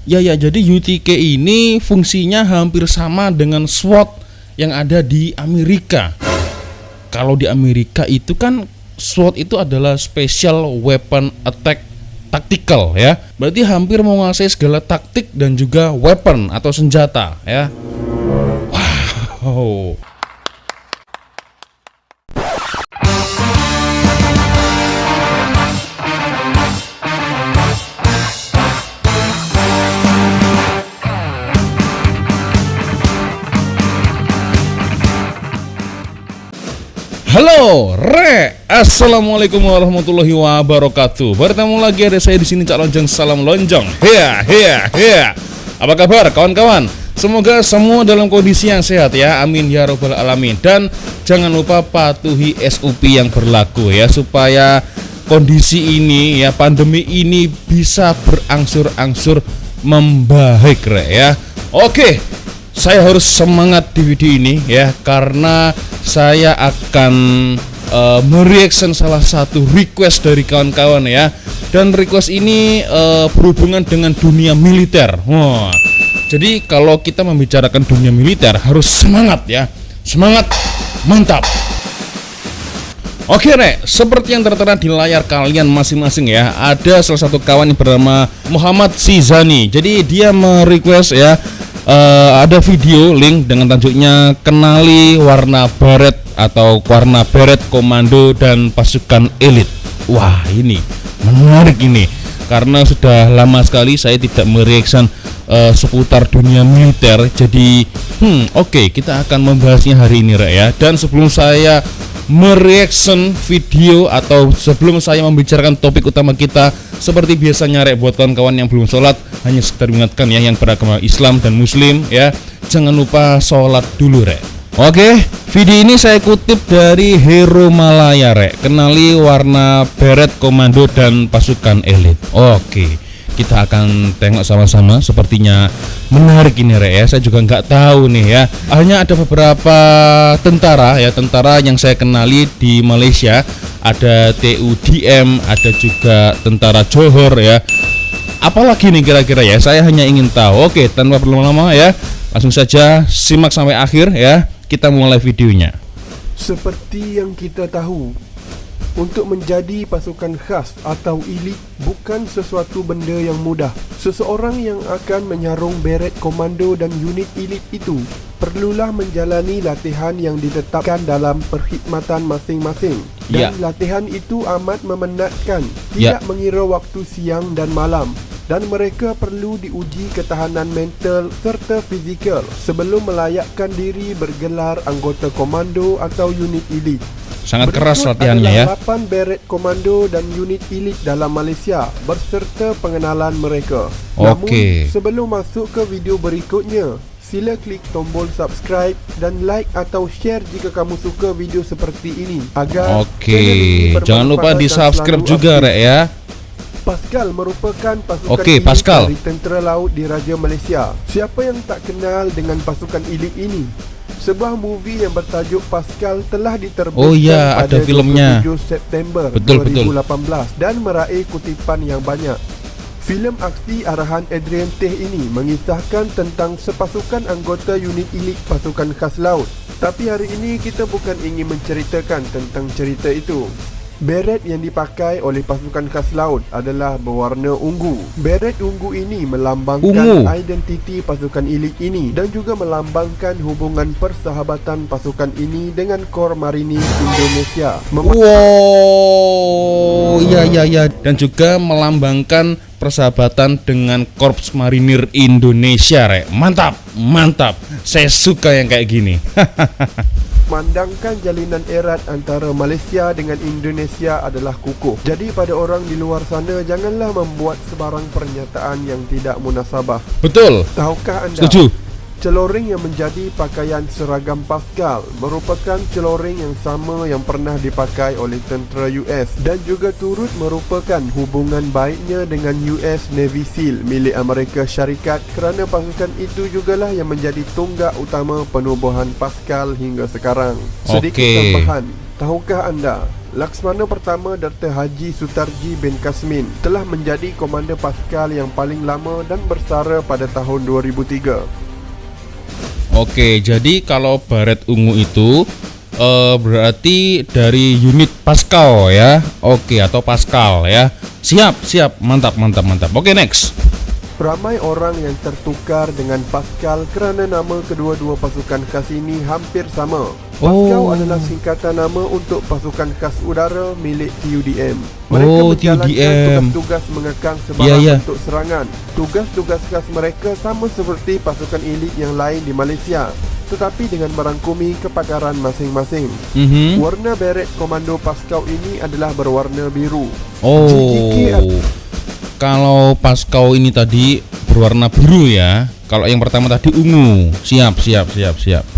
Ya, jadi UTK ini fungsinya hampir sama dengan SWAT yang ada di Amerika. Kalau di Amerika itu kan SWAT itu adalah Special Weapon Attack Tactical ya. Berarti hampir menguasai segala taktik dan juga weapon atau senjata ya. Wow. Halo, Assalamualaikum warahmatullahi wabarakatuh. Bertemu lagi ada saya di sini, Cak Lonjong. Salam Lonjong. Hea. Apa kabar kawan-kawan? Semoga semua dalam kondisi yang sehat ya. Amin ya robbal alamin. Dan jangan lupa patuhi SOP yang berlaku ya, supaya kondisi ini ya, pandemi ini bisa berangsur-angsur membaik ya. Oke. Saya harus semangat di video ini ya, karena saya akan mereaction salah satu request dari kawan-kawan ya. Dan request ini berhubungan dengan dunia militer. Jadi kalau kita membicarakan dunia militer harus semangat ya. Semangat, mantap. Oke seperti yang tertera di layar kalian masing-masing ya, ada salah satu kawan yang bernama Muhammad Sizani. Jadi dia merequest ya, ada video link dengan tajuknya kenali warna beret atau warna beret komando dan pasukan elit. Wah, ini menarik ini, karena sudah lama sekali saya tidak mereaction seputar dunia militer. Jadi oke, kita akan membahasnya hari ini ya. Dan sebelum saya mereaction video atau sebelum saya membicarakan topik utama kita, seperti biasanya buat kawan-kawan yang belum sholat, hanya sekedar mengingatkan ya, yang beragama Islam dan Muslim ya, jangan lupa sholat dulu Oke, video ini saya kutip dari Hero Malaya kenali warna beret komando dan pasukan elit. Oke, kita akan tengok sama-sama, sepertinya menarik ini ya. Saya juga nggak tahu nih ya, hanya ada beberapa tentara yang saya kenali di Malaysia. Ada TUDM, ada juga tentara Johor ya. Apalagi nih kira-kira ya, saya hanya ingin tahu. Oke, tanpa berlama-lama ya, langsung saja simak sampai akhir ya. Kita mulai videonya. Seperti yang kita tahu, untuk menjadi pasukan khas atau elit bukan sesuatu benda yang mudah. Seseorang yang akan menyarung beret komando dan unit elit itu perlulah menjalani latihan yang ditetapkan dalam perkhidmatan masing-masing. Dan latihan itu amat memenatkan, tidak mengira waktu siang dan malam. Dan mereka perlu diuji ketahanan mental serta fizikal sebelum melayakkan diri bergelar anggota komando atau unit elit. Sangat keras latihannya ya. 8 beret komando dan unit elit dalam Malaysia berserta pengenalan mereka. Namun sebelum masuk ke video berikutnya, sila klik tombol subscribe dan like atau share jika kamu suka video seperti ini, agar jangan lupa di subscribe juga ya. Pascal merupakan pasukan elit dari Tentera Laut Diraja Malaysia. Siapa yang tak kenal dengan pasukan elit ini? Sebuah movie yang bertajuk Pascal telah diterbitkan pada 27 September 2018 dan meraih kutipan yang banyak. Filem aksi arahan Adrian Teh ini mengisahkan tentang sepasukan anggota unit elit pasukan khas laut. Tapi hari ini kita bukan ingin menceritakan tentang cerita itu. Beret yang dipakai oleh pasukan khas laut adalah berwarna ungu. Beret ungu ini melambangkan identiti pasukan elit ini dan juga melambangkan hubungan persahabatan pasukan ini dengan Kor Marinir Indonesia. Ya. Dan juga melambangkan persahabatan dengan Korps Marinir Indonesia Mantap. Saya suka yang kayak gini. Memandangkan jalinan erat antara Malaysia dengan Indonesia adalah kukuh. Jadi pada orang di luar sana, janganlah membuat sebarang pernyataan yang tidak munasabah. Betul. Tahukah anda? Setuju. Celoring yang menjadi pakaian seragam Pascal merupakan celoring yang sama yang pernah dipakai oleh tentera US dan juga turut merupakan hubungan baiknya dengan US Navy SEAL milik Amerika Syarikat, kerana pasukan itu jugalah yang menjadi tunggak utama penubuhan Pascal hingga sekarang. Sedikit tambahan, tahukah anda Laksamana Pertama Dr. Haji Sutarji bin Kasmin telah menjadi Komander Paskal yang paling lama dan bersara pada tahun 2003. Oke, jadi kalau baret ungu itu berarti dari unit Paskal ya. Oke, atau Paskal ya. Siap, mantap. Oke, next. Ramai orang yang tertukar dengan Paskal kerana nama kedua-dua pasukan khas ini hampir sama. Paskal adalah singkatan nama untuk pasukan khas udara milik TUDM. Mereka menjalankan tugas-tugas mengekang sebarang bentuk serangan. Tugas-tugas khas mereka sama seperti pasukan elit yang lain di Malaysia, tetapi dengan merangkumi kepakaran masing-masing. Warna beret komando Paskal ini adalah berwarna biru. Kalau Paskal ini tadi berwarna biru ya. Kalau yang pertama tadi ungu. Siap.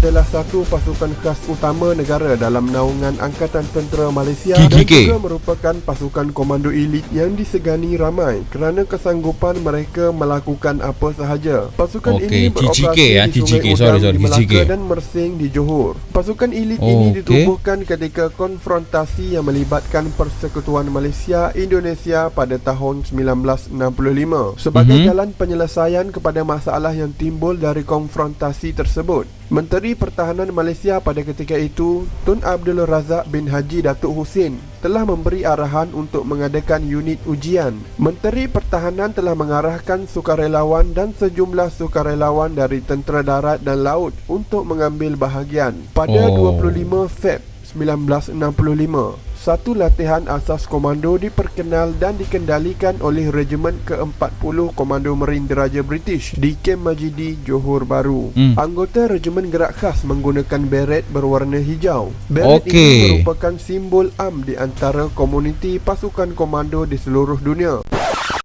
Adalah satu pasukan khas utama negara dalam naungan Angkatan Tentera Malaysia dan juga merupakan pasukan komando elit yang disegani ramai kerana kesanggupan mereka melakukan apa sahaja. Pasukan ini beroperasi di Sungai Udang di Melaka dan Mersing di Johor. Pasukan elit ini ditubuhkan ketika konfrontasi yang melibatkan Persekutuan Malaysia Indonesia pada tahun 1965 sebagai jalan penyelesaian kepada masalah yang timbul dari konfrontasi tersebut. Menteri Pertahanan Malaysia pada ketika itu, Tun Abdul Razak bin Haji Datuk Husin, telah memberi arahan untuk mengadakan unit ujian. Menteri Pertahanan telah mengarahkan sukarelawan dan sejumlah sukarelawan dari tentera darat dan laut untuk mengambil bahagian. Pada 25 Feb 1965, satu latihan asas komando diperkenal dan dikendalikan oleh Regimen ke-40 Komando Marine Diraja British di Kem Majidi, Johor Bahru. Anggota Regimen Gerak Khas menggunakan beret berwarna hijau. Beret ini merupakan simbol am di antara komuniti pasukan komando di seluruh dunia.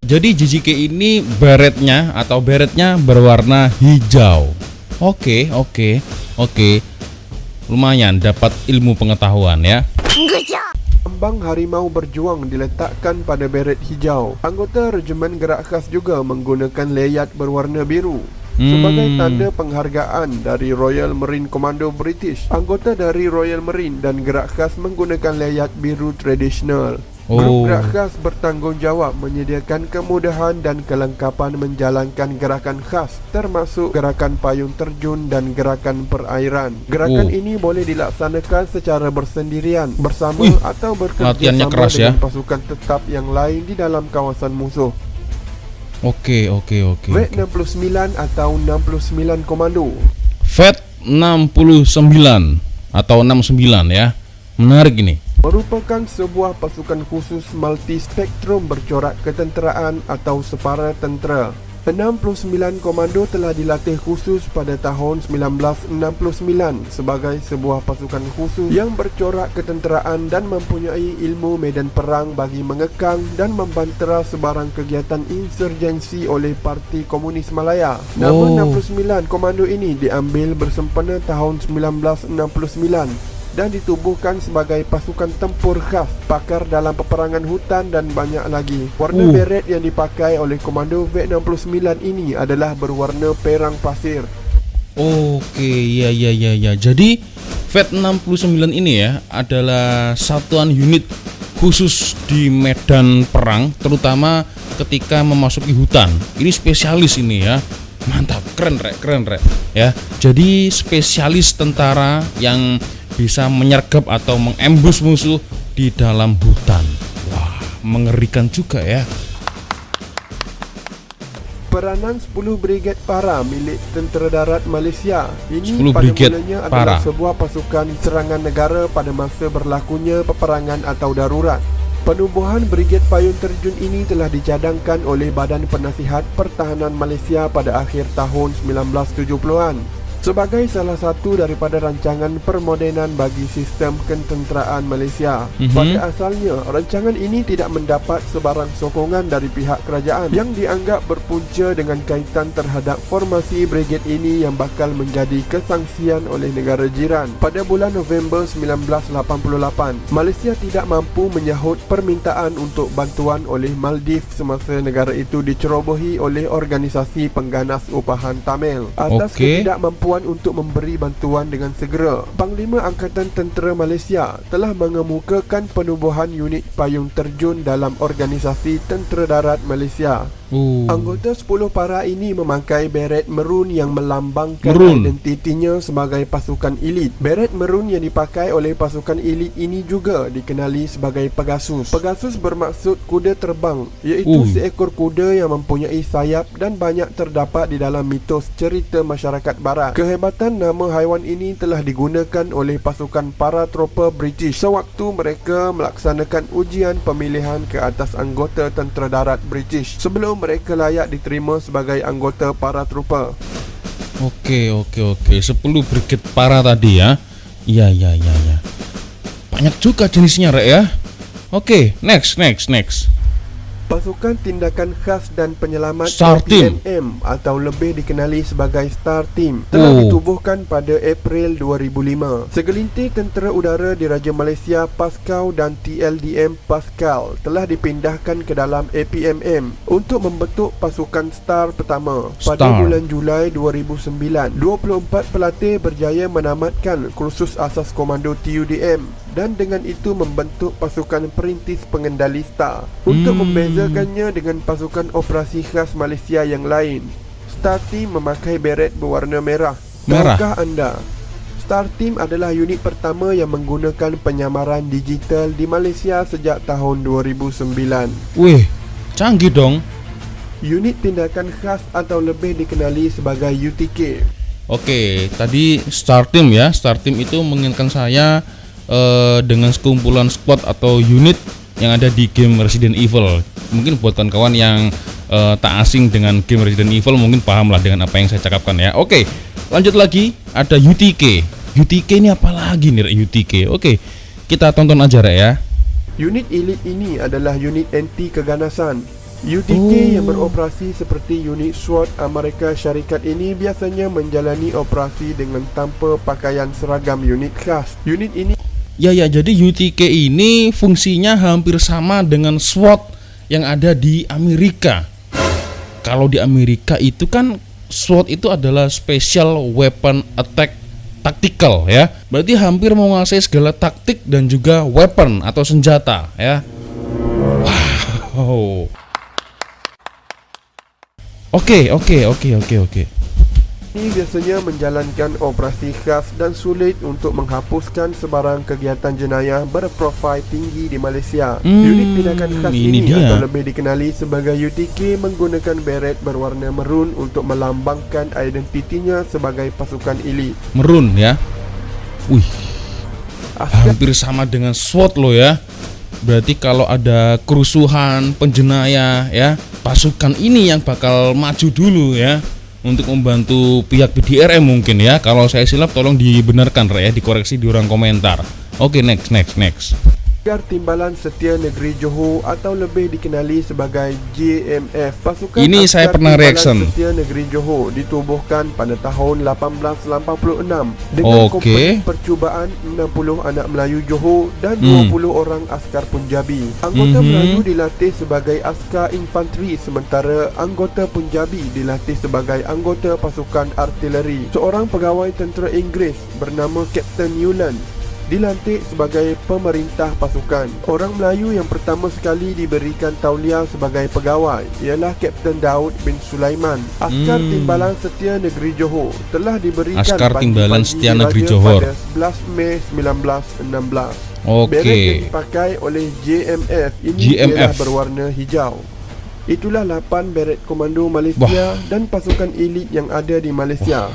Jadi JJK ini beretnya berwarna hijau. Oke. Lumayan dapat ilmu pengetahuan ya. Lambang Harimau Berjuang diletakkan pada beret hijau. Anggota Regimen Gerak Khas juga menggunakan layat berwarna biru sebagai tanda penghargaan dari Royal Marine Commando British. Anggota dari Royal Marine dan Gerak Khas menggunakan layat biru tradisional. Grup Gerak Khas bertanggungjawab menyediakan kemudahan dan kelengkapan menjalankan gerakan khas, termasuk gerakan payung terjun dan gerakan perairan. Gerakan ini boleh dilaksanakan secara bersendirian, bersama atau bekerjasama dengan pasukan tetap yang lain di dalam kawasan musuh. Oke. VET 69 atau 69 Komando. VET 69 atau 69 ya. Menarik ini. Merupakan sebuah pasukan khusus multi-spektrum bercorak ketenteraan atau separa tentera. 69 Komando telah dilatih khusus pada tahun 1969 sebagai sebuah pasukan khusus yang bercorak ketenteraan dan mempunyai ilmu medan perang bagi mengekang dan membantera sebarang kegiatan insurgensi oleh Parti Komunis Malaya. Nama 69 Komando ini diambil bersempena tahun 1969 dan ditubuhkan sebagai pasukan tempur khas, pakar dalam peperangan hutan dan banyak lagi. Warna beret yang dipakai oleh Komando VET 69 ini adalah berwarna perang pasir. Ya. Jadi VET 69 ini ya adalah satuan unit khusus di medan perang, terutama ketika memasuki hutan. Ini spesialis ini ya. Mantap, keren rek ya. Jadi spesialis tentara yang bisa menyergap atau mengembus musuh di dalam hutan. Wah, mengerikan juga ya. Peranan 10 Brigade Para milik Tentera Darat Malaysia ini pada mulanya adalah sebuah pasukan serangan negara pada masa berlakunya peperangan atau darurat. Penubuhan Brigade Payung Terjun ini telah dicadangkan oleh Badan Penasihat Pertahanan Malaysia pada akhir tahun 1970-an. sebagai salah satu daripada rancangan permodenan bagi sistem ketenteraan Malaysia. Pada asalnya, rancangan ini tidak mendapat sebarang sokongan dari pihak kerajaan yang dianggap berpunca dengan kaitan terhadap formasi brigade ini yang bakal menjadi kesangsian oleh negara jiran. Pada bulan November 1988, Malaysia tidak mampu menyahut permintaan untuk bantuan oleh Maldives semasa negara itu dicerobohi oleh organisasi pengganas upahan Tamil. Atas ketidakmampuan kemampuan untuk memberi bantuan dengan segera. Panglima Angkatan Tentera Malaysia telah mengemukakan penubuhan unit payung terjun dalam Organisasi Tentera Darat Malaysia. Anggota 10 para ini memakai beret merun yang melambangkan identitinya sebagai pasukan elit. Beret merun yang dipakai oleh pasukan elit ini juga dikenali sebagai Pegasus. Pegasus bermaksud kuda terbang, iaitu seekor kuda yang mempunyai sayap dan banyak terdapat di dalam mitos cerita masyarakat barat. Kehebatan nama haiwan ini telah digunakan oleh pasukan paratropa British sewaktu mereka melaksanakan ujian pemilihan ke atas anggota tentera darat British sebelum mereka layak diterima sebagai anggota paratropa. Okey. 10 brigade para tadi ya. Ya. Banyak juga jenisnya, Rek ya. Okey, next. Pasukan Tindakan Khas dan Penyelamat Star Team atau lebih dikenali sebagai Star Team telah ditubuhkan pada April 2005. Segelintir tentera udara di Raja Malaysia Paskal dan TLDM Paskal telah dipindahkan ke dalam APMM untuk membentuk pasukan Star pertama. Pada bulan Julai 2009, 24 pelatih berjaya menamatkan kursus asas komando TUDM dan dengan itu membentuk pasukan perintis pengendali Star. Untuk membezakannya dengan pasukan operasi khas Malaysia yang lain, Star Team memakai beret berwarna merah. Tahukah anda, Star Team adalah unit pertama yang menggunakan penyamaran digital di Malaysia sejak tahun 2009. Wih, canggih dong. Unit Tindakan Khas atau lebih dikenali sebagai UTK. Oke, tadi Star Team ya. Star Team itu mengingatkan saya dengan sekumpulan squad atau unit yang ada di game Resident Evil. Mungkin buat kawan-kawan yang tak asing dengan game Resident Evil mungkin paham lah dengan apa yang saya cakapkan ya. Oke, lanjut lagi, ada UTK. UTK ini apa lagi nih, UTK? Oke, kita tonton aja ya. Unit elit ini adalah unit anti keganasan. UTK yang beroperasi seperti unit SWAT Amerika Syarikat ini biasanya menjalani operasi dengan tanpa pakaian seragam unit khas. Unit ini Ya, jadi UTK ini fungsinya hampir sama dengan SWAT yang ada di Amerika. Kalau di Amerika itu kan SWAT itu adalah Special Weapon Attack Tactical ya. Berarti hampir menguasai segala taktik dan juga weapon atau senjata ya. Wow. Oke. ini biasanya menjalankan operasi khas dan sulit untuk menghapuskan sebarang kegiatan jenayah berprofil tinggi di Malaysia. Unit tindakan khas ini atau lebih dikenali sebagai UTK menggunakan beret berwarna merun untuk melambangkan identitinya sebagai pasukan elit. Merun ya. Wih, hampir sama dengan SWAT loh ya. Berarti kalau ada kerusuhan, penjenayah ya, pasukan ini yang bakal maju dulu ya untuk membantu pihak PDRM mungkin ya. Kalau saya silap tolong dibenarkan ya, dikoreksi di ruang komentar. Oke, next. Askar Timbalan Setia Negeri Johor atau lebih dikenali sebagai JMF. Pasukan ini Askar saya pernah reaction. Setia Negeri Johor ditubuhkan pada tahun 1886 dengan komponen percubaan 60 anak Melayu Johor dan 20 orang askar Punjabi. Anggota Melayu dilatih sebagai askar infanteri sementara anggota Punjabi dilatih sebagai anggota pasukan artileri. Seorang pegawai tentera Inggeris bernama Kapten Newland dilantik sebagai pemerintah pasukan. Orang Melayu yang pertama sekali diberikan tauliah sebagai pegawai ialah Kapten Daud bin Sulaiman. Askar Timbalan Setia Negeri Johor telah diberikan Askar Timbalan Setia Negeri Johor pada 11 Mei 1916. Oke. Beret yang dipakai oleh JMF ini ialah berwarna hijau. Itulah 8 beret komando Malaysia dan pasukan elit yang ada di Malaysia.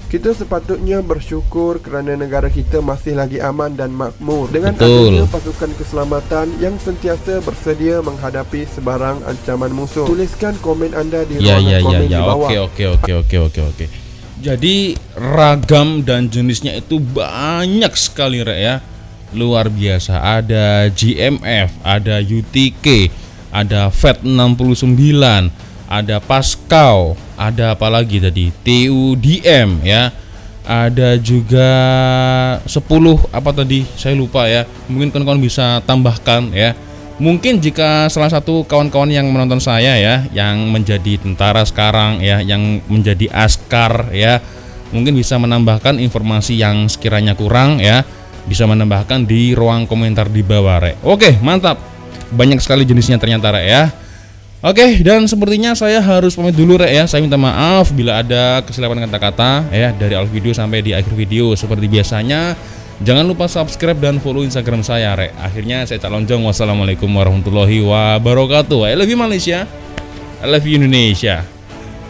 Kita sepatutnya bersyukur kerana negara kita masih lagi aman dan makmur dengan adanya pasukan keselamatan yang sentiasa bersedia menghadapi sebarang ancaman musuh. Tuliskan komen anda di ruangan komen di bawah. Oke. Jadi ragam dan jenisnya itu banyak sekali ya. Luar biasa. Ada GMF, ada UTK, ada FET 69, ada Paskal, ada apa lagi tadi? TUDM ya. Ada juga 10 apa tadi? Saya lupa ya. Mungkin kawan-kawan bisa tambahkan ya. Mungkin jika salah satu kawan-kawan yang menonton saya ya, yang menjadi tentara sekarang ya, yang menjadi askar ya, mungkin bisa menambahkan informasi yang sekiranya kurang ya, bisa menambahkan di ruang komentar di bawah Rek. Oke, mantap. Banyak sekali jenisnya ternyata Rek ya. Oke, dan sepertinya saya harus pamit dulu Rek ya. Saya minta maaf bila ada kesilapan kata-kata ya dari awal video sampai di akhir video. Seperti biasanya, jangan lupa subscribe dan follow Instagram saya Rek. Akhirnya saya Cak Lonjong. Wassalamualaikum warahmatullahi wabarakatuh. I love you Malaysia, I love you Indonesia.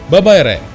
Bye bye Rek.